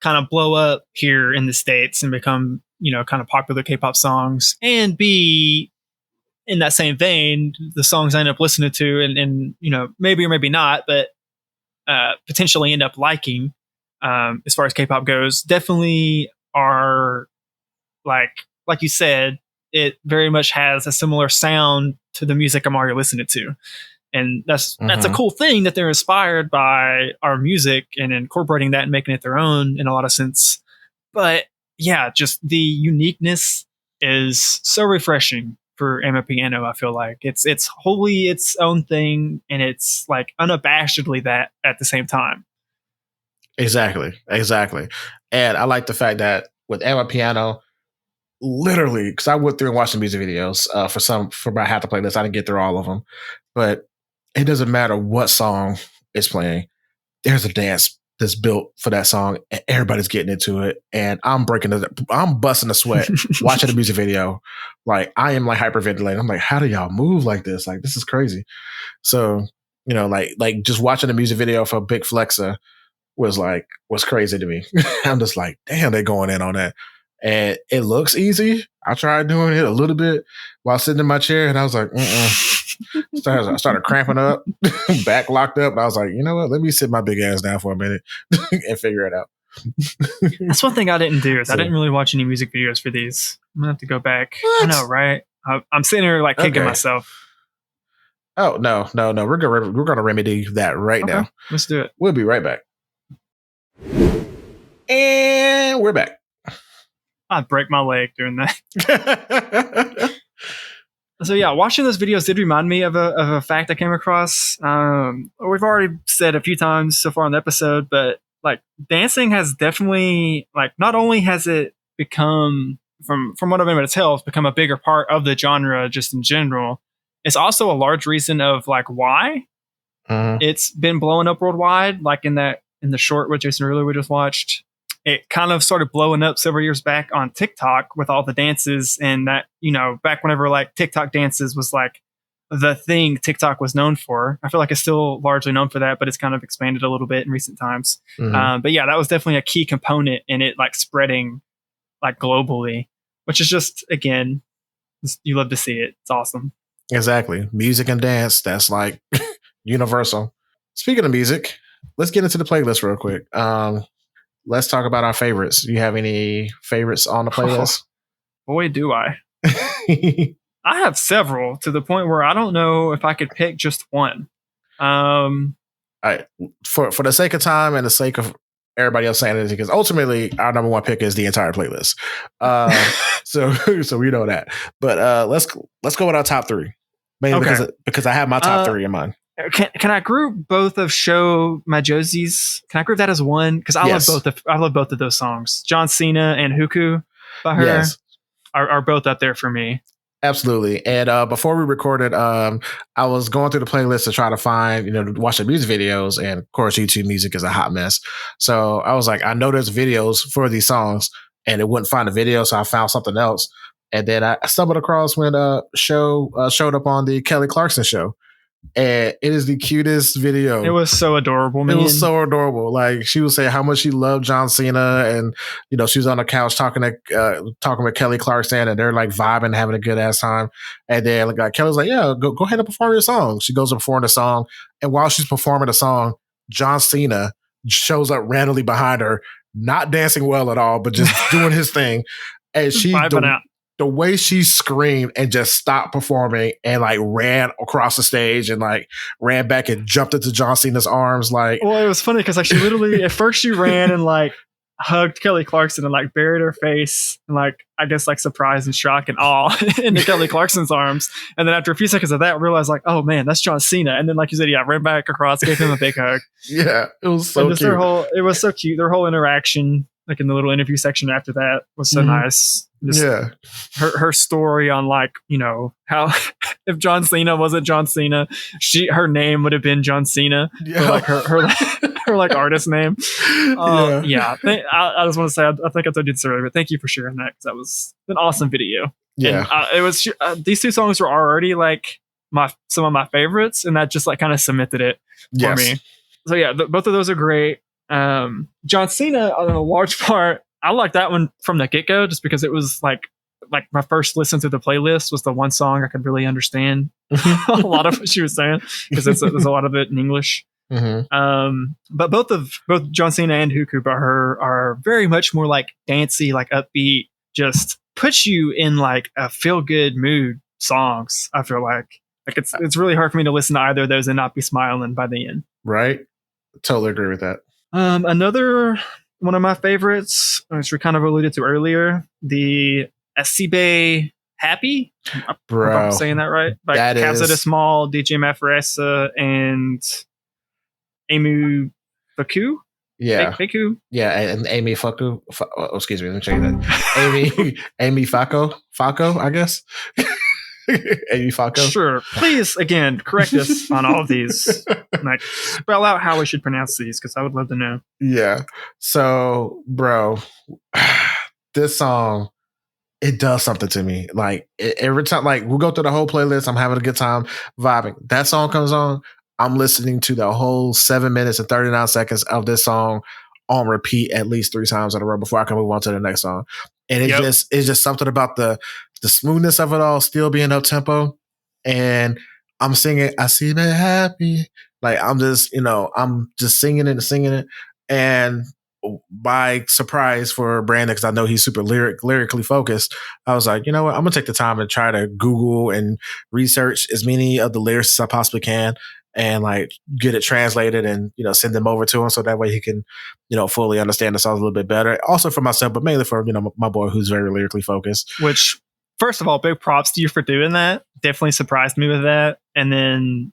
of blow up here in the States and become, kind of popular K-pop songs, and B, in that same vein, the songs I end up listening to and maybe or maybe not, but potentially end up liking, as far as K-pop goes, definitely are like you said, it very much has a similar sound to the music I'm already listening to. And that's a cool thing that they're inspired by our music and incorporating that and making it their own in a lot of sense. But yeah, just the uniqueness is so refreshing for Amapiano. I feel like it's wholly its own thing, and it's like unabashedly that at the same time. Exactly. And I like the fact that with Amapiano, literally, because I went through and watched the music videos for about half the playlist. I didn't get through all of them, but it doesn't matter what song is playing. There's a dance that's built for that song, and everybody's getting into it, and I'm busting a sweat watching the music video. Like, I am like hyperventilating. I'm like, how do y'all move like this? Like, this is crazy. So, you know, like just watching the music video for Big Flexa was crazy to me. I'm just like, damn, they're going in on that. And it looks easy. I tried doing it a little bit while sitting in my chair, and I was like, I started cramping up, back locked up. And I was like, you know what? Let me sit my big ass down for a minute and figure it out. That's one thing I didn't do. I didn't really watch any music videos for these. I'm gonna have to go back. What? I know, right? I'm sitting here like kicking myself. Oh no! We're gonna remedy that right now. Let's do it. We'll be right back. And we're back. I'd break my leg doing that. So yeah, watching those videos did remind me of a fact I came across. We've already said a few times so far on the episode, but like dancing has definitely, like, not only has it become, from what I've been able to tell, it's become a bigger part of the genre just in general. It's also a large reason of like why it's been blowing up worldwide. Like in the short with Jason Derulo we just watched, it kind of started blowing up several years back on TikTok with all the dances, and that, you know, back whenever like TikTok dances was like the thing TikTok was known for. I feel like it's still largely known for that, but it's kind of expanded a little bit in recent times. But yeah, that was definitely a key component in it, like spreading like globally, which is just, again, you love to see it. It's awesome. Exactly. Music and dance, that's like universal. Speaking of music, let's get into the playlist real quick. Let's talk about our favorites. Do you have any favorites on the playlist? Oh, boy, do I. I have several, to the point where I don't know if I could pick just one. All right. For the sake of time and the sake of everybody else saying it, because ultimately our number one pick is the entire playlist. So we know that. But let's go with our top three. Mainly because I have my top three in mind. Can I group both of Sho Madjozi's? Can I group that as one? Because I love both of those songs. John Cena and Huku by her are both up there for me. Absolutely. And before we recorded, I was going through the playlist to try to find, watch the music videos. And of course, YouTube music is a hot mess. So I was like, I know there's videos for these songs, and it wouldn't find a video. So I found something else. And then I stumbled across when Sho showed up on the Kelly Clarkson show. And it is the cutest video. It was so adorable, man. It was so adorable. Like, she would say how much she loved John Cena, and she was on the couch talking with Kelly Clarkson, and they're like vibing, having a good ass time. And then like Kelly's like, "Yeah, go ahead and perform your song." She goes to perform the song, and while she's performing the song, John Cena shows up randomly behind her, not dancing well at all, but just doing his thing. And she vibing out. The way she screamed and just stopped performing and like ran across the stage and like ran back and jumped into John Cena's arms. Like, well, it was funny because like she literally at first she ran and like hugged Kelly Clarkson and like buried her face and like, I guess, like surprise and shock and awe into Kelly Clarkson's arms. And then after a few seconds of that, realized like, oh man, that's John Cena. And then like you said, ran back across, gave him a big hug. Yeah, it was so cute. It was so cute. Their whole interaction, like in the little interview section after that, was so nice. Just her story on like, how if John Cena wasn't John Cena, her name would have been John Cena. Yeah. Like her like artist name. I just want to say, I think I told you this earlier, but thank you for sharing that, because that was an awesome video. Yeah. And, it was these two songs were already like some of my favorites, and that just like kind of cemented it for me. So yeah, both of those are great. John Cena, on a large part, I like that one from the get-go, just because it was like my first listen to the playlist was the one song I could really understand a lot of what she was saying, because there's a lot of it in English. But both John Cena and Huku by her are very much more like dancey, like upbeat, just puts you in like a feel-good mood songs. I feel like it's really hard for me to listen to either of those and not be smiling by the end. Right. Totally agree with that. Another one of my favorites, which we kind of alluded to earlier, the Asibe Happy. Bro, I'm saying that right? By Kabza the Small, DJ Maphorisa, and Faku. Yeah. Faku. Yeah, and Amy Faku. Excuse me, let me check that. Amy Faku, I guess. Amy Faku. Sure. Please, again, correct us on all of these. Like, spell out how we should pronounce these, because I would love to know. Yeah. So, bro, this song, it does something to me. Like every time, like we'll go through the whole playlist. I'm having a good time vibing. That song comes on. I'm listening to the whole 7 minutes and 39 seconds of this song on repeat at least 3 times in a row before I can move on to the next song. And it's just something about the smoothness of it all still being up tempo. And I'm singing Asibe happy. Like I'm just singing it. And by surprise for Brandon, because I know he's super lyrically focused, I was like, you know what? I'm gonna take the time and try to Google and research as many of the lyrics as I possibly can, and like get it translated and send them over to him so that way he can fully understand the songs a little bit better. Also for myself, but mainly for my boy who's very lyrically focused. Which, first of all, big props to you for doing that. Definitely surprised me with that. And then,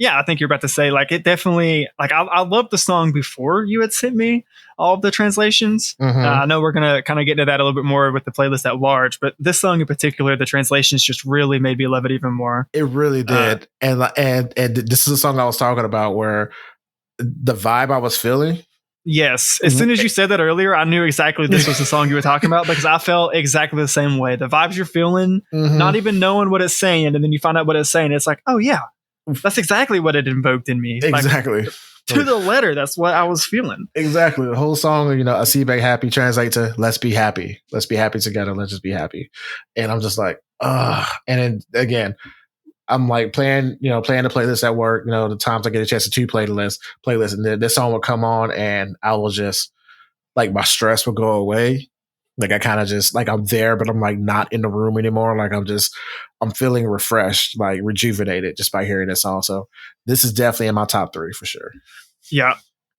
yeah, I think you're about to say, like, it definitely, like, I loved the song before you had sent me all of the translations. Mm-hmm. I know we're going to kind of get into that a little bit more with the playlist at large, but this song in particular, the translations just really made me love it even more. It really did. And this is a song I was talking about where the vibe I was feeling. Yes. As soon as you said that earlier, I knew exactly this was the song you were talking about, because I felt exactly the same way. The vibes you're feeling, not even knowing what it's saying, and then you find out what it's saying. It's like, oh, yeah. That's exactly what it invoked in me. Exactly. Like, to the letter, that's what I was feeling. Exactly. The whole song, Asibe happy translate to let's be happy. Let's be happy together. Let's just be happy. And I'm just like, and then again, I'm like playing the playlist at work, the times I get a chance to play the playlist, and then this song would come on and I will just, like, my stress would go away. Like I kind of just, like, I'm there, but I'm like not in the room anymore. Like I'm feeling refreshed, like rejuvenated just by hearing this song. So this is definitely in my top 3 for sure. Yeah.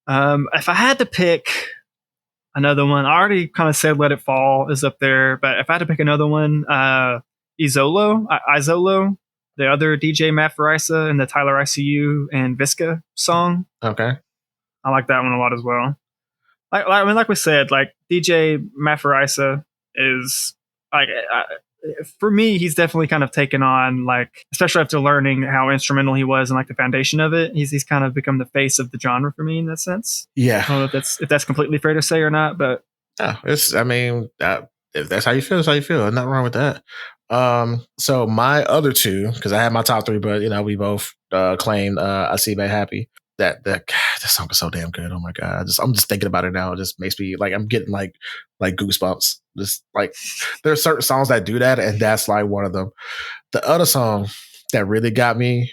If I had to pick another one, I already kind of said Let It Fall is up there, but if I had to pick another one, Izolo, the other DJ Maphorisa and the Tyler ICU and Visca song. Okay. I like that one a lot as well. Like we said, like DJ Maphorisa is like, for me, he's definitely kind of taken on, like, especially after learning how instrumental he was and like the foundation of it, he's kind of become the face of the genre for me in that sense. Yeah. I don't know if that's completely fair to say or not, but if that's how you feel, it's how you feel. There's nothing wrong with that. So my other 2, because I had my top 3, but we both claimed Asibe happy. That song is so damn good. Oh my god! I'm just thinking about it now. It just makes me, like, I'm getting like goosebumps. Just like, there are certain songs that do that, and that's like one of them. The other song that really got me,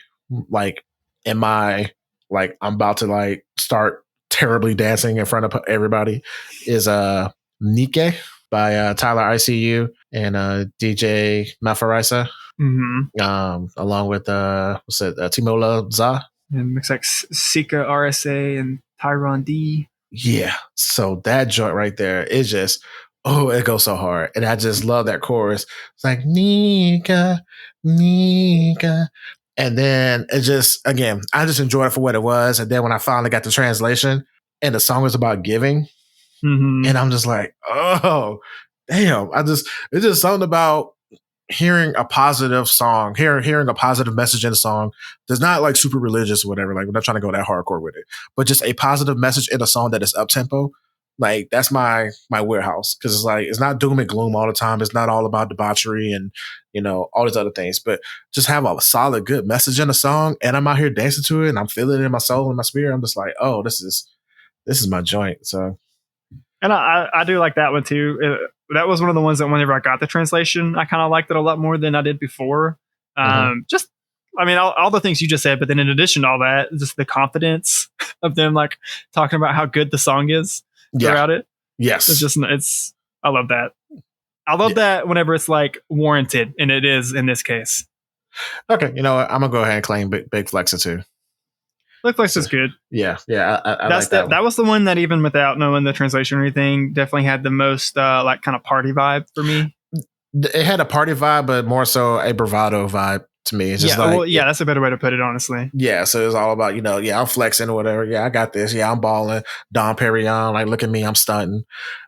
like, in my, like, I'm about to like start terribly dancing in front of everybody, is Mnike by Tyler ICU and DJ Maphorisa, along with Tumelo.za. And looks like Ceeka RSA and Tyrone D. Yeah. So that joint right there is just, it goes so hard. And I just love that chorus. It's like, Nika. And then it just, again, I just enjoyed it for what it was. And then when I finally got the translation and the song was about giving, and I'm just like, oh, damn. It's just something about hearing a positive song, hearing a positive message in a song that's not like super religious or whatever. Like, we're not trying to go that hardcore with it, but just a positive message in a song that is up tempo. Like, that's my warehouse. Cause it's like, it's not doom and gloom all the time. It's not all about debauchery and, all these other things, but just have a solid, good message in a song. And I'm out here dancing to it and I'm feeling it in my soul and my spirit. I'm just like, oh, this is my joint. So. And I do like that one too. That was one of the ones that whenever I got the translation, I kind of liked it a lot more than I did before. Just, I mean, all the things you just said, but then in addition to all that, just the confidence of them, like, talking about how good the song is throughout it. Yes. I love that. I love that whenever it's like warranted, and it is in this case. Okay. You know what? I'm going to go ahead and claim Big Flexa too. Flexa is good. Yeah. I like that. That was the one that, even without knowing the translation or anything, definitely had the most like kind of party vibe for me. It had a party vibe, but more so a bravado vibe to me. It's just that's a better way to put it, honestly. Yeah, so it's all about, I'm flexing or whatever. Yeah, I got this. Yeah, I'm balling. Dom Perignon, like, look at me, I'm stunting.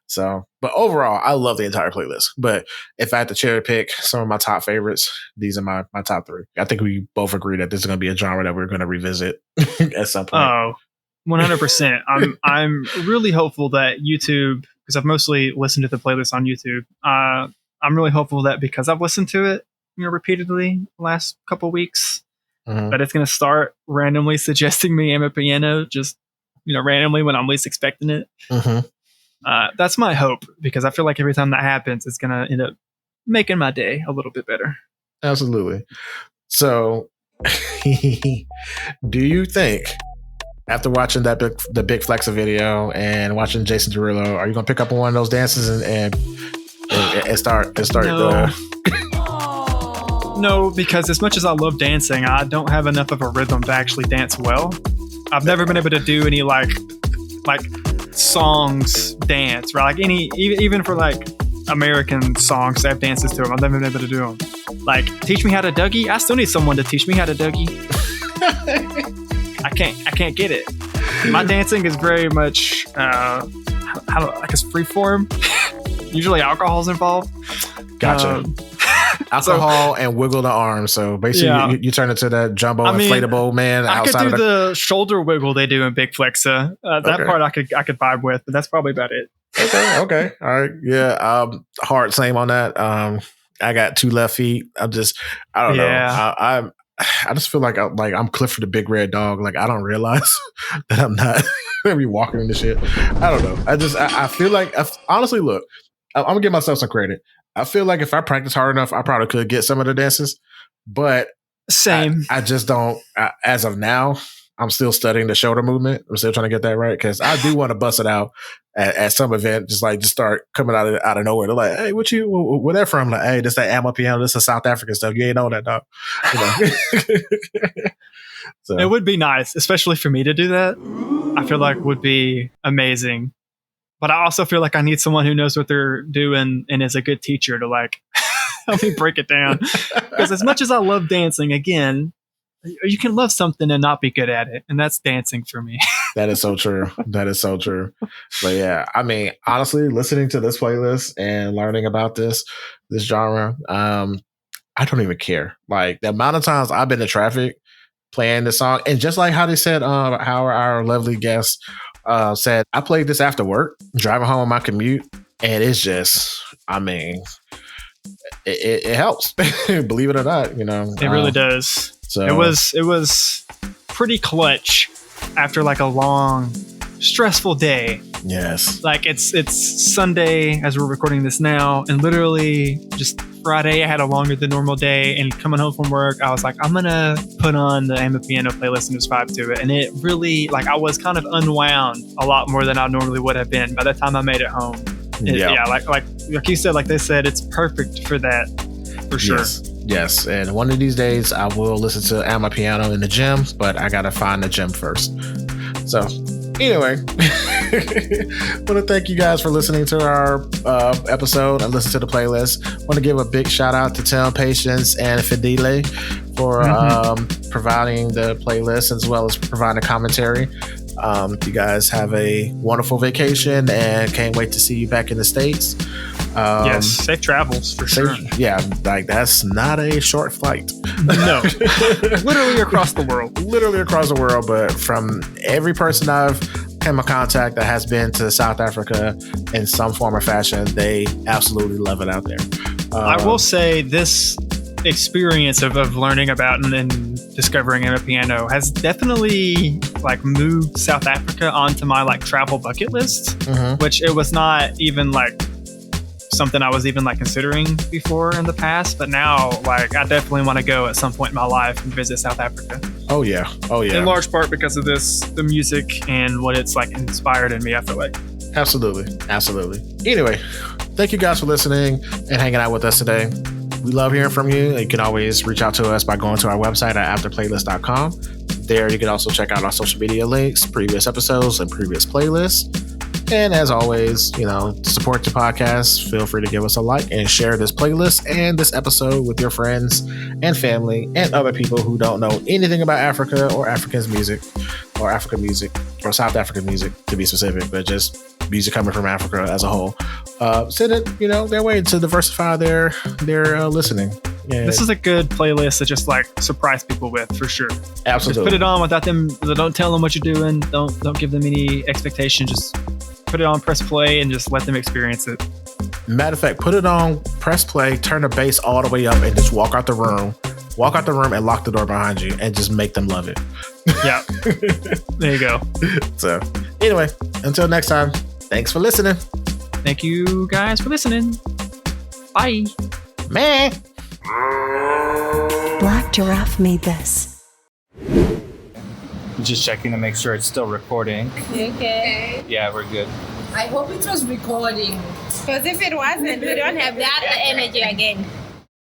So, but overall, I love the entire playlist. But if I had to cherry pick some of my top favorites, these are my top 3. I think we both agree that this is going to be a genre that we're going to revisit at some point. Oh, 100%. I'm really hopeful that YouTube, because I've mostly listened to the playlist on YouTube. I'm really hopeful that because I've listened to it, repeatedly the last couple weeks, that it's going to start randomly suggesting me Amapiano, just randomly when I'm least expecting it. That's my hope, because I feel like every time that happens, it's going to end up making my day a little bit better. Absolutely. So, do you think, after watching the big Flexa video and watching Jason Derulo, are you going to pick up on one of those dances and start? No. No, because as much as I love dancing, I don't have enough of a rhythm to actually dance well. I've never been able to do any like songs dance, right? Like even for like American songs that have dances to them, I've never been able to do them. Like, teach me how to Dougie. I still need someone to teach me how to Dougie. I can't get it. My dancing is very much it's free form. Usually alcohol's involved. Gotcha. Alcohol and wiggle the arm. So basically, you turn into that jumbo inflatable man. I could do the shoulder wiggle they do in Big Flexa. That part I could vibe with, but that's probably about it. Okay. All right. Yeah. Hard same on that. I got 2 left feet. I don't know. I just feel like I'm Clifford the Big Red Dog. Like, I don't realize that I'm not gonna be walking into shit. I don't know. I feel like, honestly, look, I'm gonna give myself some credit. I feel like if I practice hard enough, I probably could get some of the dances, but same. I just don't. As of now, I'm still studying the shoulder movement. I'm still trying to get that right, because I do want to bust it out at some event. Just start coming out of nowhere. They're like, "Hey, where that from?" Like, "Hey, this that Amapiano. This is South African stuff. You ain't know that, dog." So. It would be nice, especially for me to do that. I feel like would be amazing. But I also feel like I need someone who knows what they're doing and is a good teacher to help me break it down. Because as much as I love dancing, again, you can love something and not be good at it. And that's dancing for me. That is so true. But yeah, honestly, listening to this playlist and learning about this genre, I don't even care. Like, the amount of times I've been in traffic playing this song, and just like how they said, how our lovely guest said, I played this after work, driving home on my commute, and it's just, it helps. Believe it or not, it really does. So it was pretty clutch after a long, stressful day. Yes, it's Sunday as we're recording this now, and literally just Friday I had a longer than normal day, and coming home from work I was like, I'm gonna put on the Amapiano playlist and just vibe to it, and it really I was kind of unwound a lot more than I normally would have been by the time I made it home. Like you said, like they said, it's perfect for that, for sure. Yes, and one of these days I will listen to Amapiano in the gym, but I gotta find the gym first. So anyway, I want to thank you guys for listening to our episode and listen to the playlist. I want to give a big shout out to TitoM, Patience, and Phindile for providing the playlist as well as providing commentary. You guys have a wonderful vacation and can't wait to see you back in the States. Yes, safe travels for sure. Yeah, that's not a short flight. No, literally across the world. But from every person I've come in contact that has been to South Africa in some form or fashion, they absolutely love it out there. I will say this experience of learning about and discovering Amapiano has definitely moved South Africa onto my travel bucket list, which it was not even something I was even considering before in the past, but now I definitely want to go at some point in my life and visit South Africa. Oh yeah. In large part because of the music and what it's inspired in me, I feel like. Absolutely. Anyway, thank you guys for listening and hanging out with us today. We love hearing from you. You can always reach out to us by going to our website at afterplaylist.com. There you can also check out our social media links, previous episodes, and previous playlists. And as always, to support the podcast, feel free to give us a like and share this playlist and this episode with your friends and family and other people who don't know anything about Africa or African music or South African music to be specific, but just music coming from Africa as a whole. Send it, their way to diversify their listening. Yeah. This is a good playlist to just like surprise people with, for sure. Absolutely. Just put it on without them. Don't tell them what you're doing. Don't give them any expectation. Just put it on, press play, and just let them experience it. Matter of fact, put it on, press play, turn the bass all the way up, and just walk out the room and lock the door behind you, and just make them love it. Yeah. There you go. So anyway, until next time, thanks for listening. Thank you guys for listening. Bye. Man. Black Giraffe made this. Just checking to make sure it's still recording. Okay. Yeah, we're good. I hope it was recording. Because if it wasn't, we don't have that energy again.